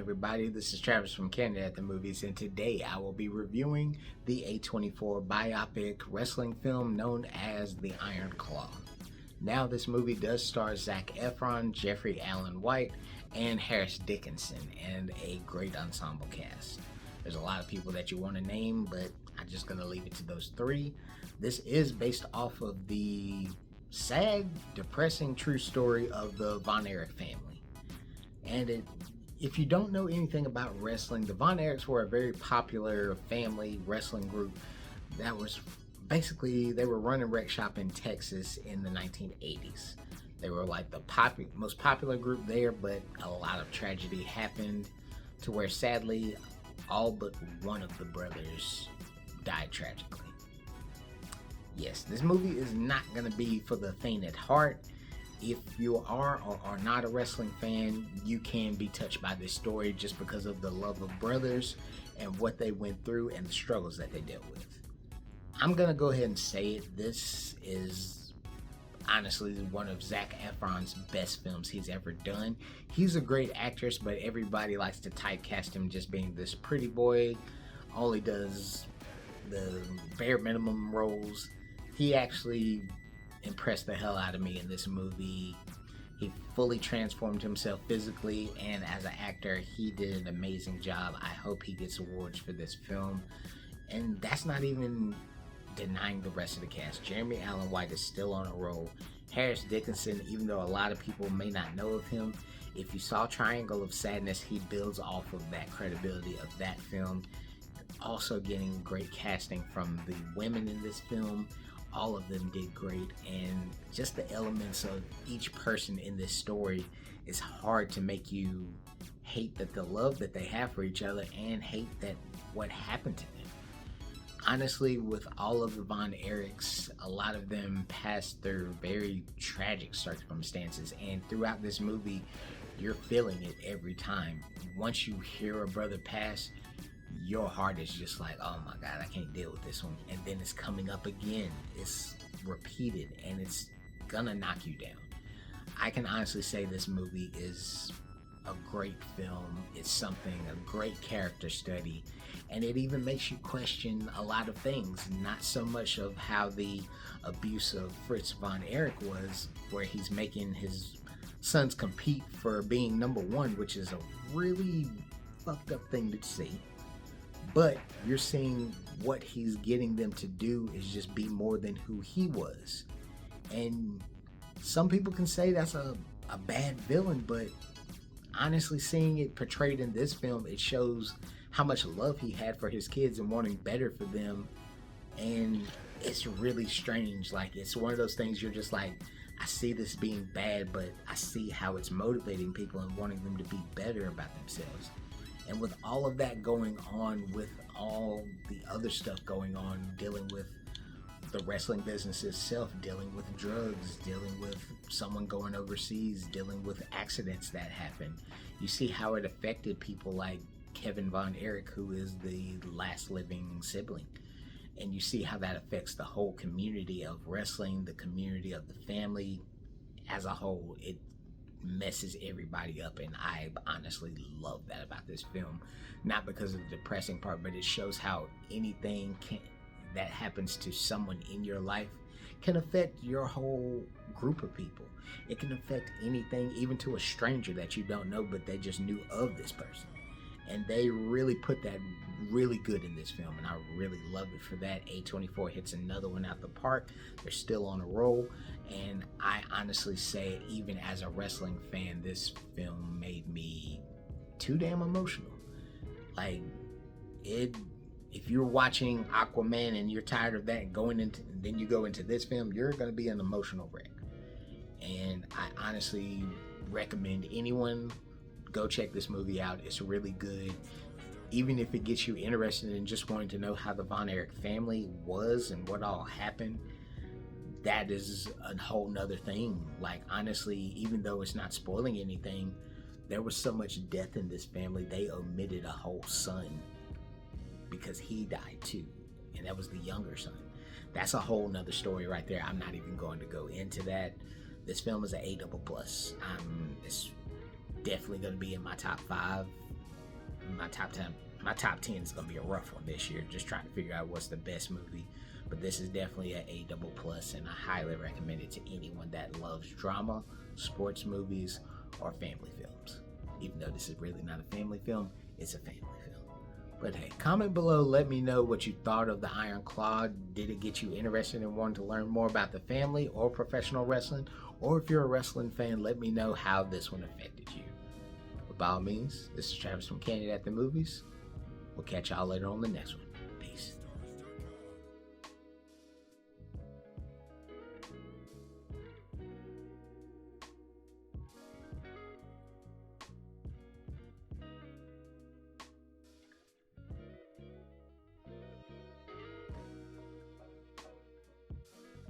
everybody, this is Travis from Candid at the Movies, and today I will be reviewing the A24 biopic wrestling film known as The Iron Claw. Now, this movie does star Zac Efron, Jeffrey Allen White, and Harris Dickinson, and a great ensemble cast. There's a lot of people that you want to name, but I'm just going to leave it to those three. This is based off of the sad, depressing true story of the Von Erich family. And if you don't know anything about wrestling, the Von Erichs were a very popular family wrestling group that was basically, they were running rec shop in Texas in the 1980s. They were like the most popular group there, but a lot of tragedy happened to where sadly all but one of the brothers died tragically. Yes, this movie is not going to be for the faint at heart. If you are or are not a wrestling fan, you can be touched by this story just because of the love of brothers and what they went through and the struggles that they dealt with. I'm going to go ahead and say it. This is honestly one of Zac Efron's best films he's ever done. He's a great actress, but everybody likes to typecast him just being this pretty boy, only does the bare minimum roles. He actually impressed the hell out of me in this movie. He fully transformed himself physically, and as an actor, he did an amazing job. I hope he gets awards for this film. And that's not even denying the rest of the cast. Jeremy Allen White is still on a roll. Harris Dickinson, even though a lot of people may not know of him, if you saw Triangle of Sadness, he builds off of that credibility of that film. Also getting great casting from the women in this film. All of them did great, and just the elements of each person in this story is hard to make you hate that the love that they have for each other and hate that what happened to them. Honestly, with all of the Von Erichs, a lot of them passed through very tragic circumstances, and throughout this movie, you're feeling it every time. Once you hear a brother pass, your heart is just like, oh my God, I can't deal with this one. And then it's coming up again. It's repeated, and it's gonna knock you down. I can honestly say this movie is a great film. It's a great character study, and it even makes you question a lot of things. Not so much of how the abuse of Fritz Von Erich was, where he's making his sons compete for being number one, which is a really fucked up thing to see. But you're seeing what he's getting them to do is just be more than who he was. And some people can say that's a bad villain, but honestly, seeing it portrayed in this film, it shows how much love he had for his kids and wanting better for them. And it's really strange. Like, it's one of those things you're just like, I see this being bad, but I see how it's motivating people and wanting them to be better about themselves. And with all of that going on, with all the other stuff going on, dealing with the wrestling business itself, dealing with drugs, dealing with someone going overseas, dealing with accidents that happen, you see how it affected people like Kevin Von Erich, who is the last living sibling. And you see how that affects the whole community of wrestling, the community of the family as a whole. It messes everybody up, and I honestly love that about this film. Not because of the depressing part, but it shows how anything that happens to someone in your life can affect your whole group of people. It can affect anything, even to a stranger that you don't know, but they just knew of this person. And they really put that really good in this film, and I really love it for that. A24 hits another one out the park. They're still on a roll, and I honestly say, even as a wrestling fan, this film made me too damn emotional. Like, if you're watching Aquaman and you're tired of that, then you go into this film, you're going to be an emotional wreck. And I honestly recommend anyone go check this movie out. It's really good. Even if it gets you interested in just wanting to know how the Von Erich family was and what all happened, that is a whole nother thing. Like, honestly, even though it's not spoiling anything, there was so much death in this family, they omitted a whole son because he died too, and that was the younger son. That's a whole nother story right there. I'm not even going to go into that. This film is an A++. It's definitely going to be in my top 5 my top 10 is gonna be a rough one this year. Just trying to figure out what's the best movie. But this is definitely an A double plus, and I highly recommend it to anyone that loves drama, sports movies, or family films. Even though this is really not a family film, it's a family film. But hey, comment below, let me know what you thought of the Iron Claw. Did it get you interested in wanting to learn more about the family or professional wrestling? Or if you're a wrestling fan, let me know how this one affected you. But by all means, this is Travis from Candid at the Movies. We'll catch y'all later on the next one.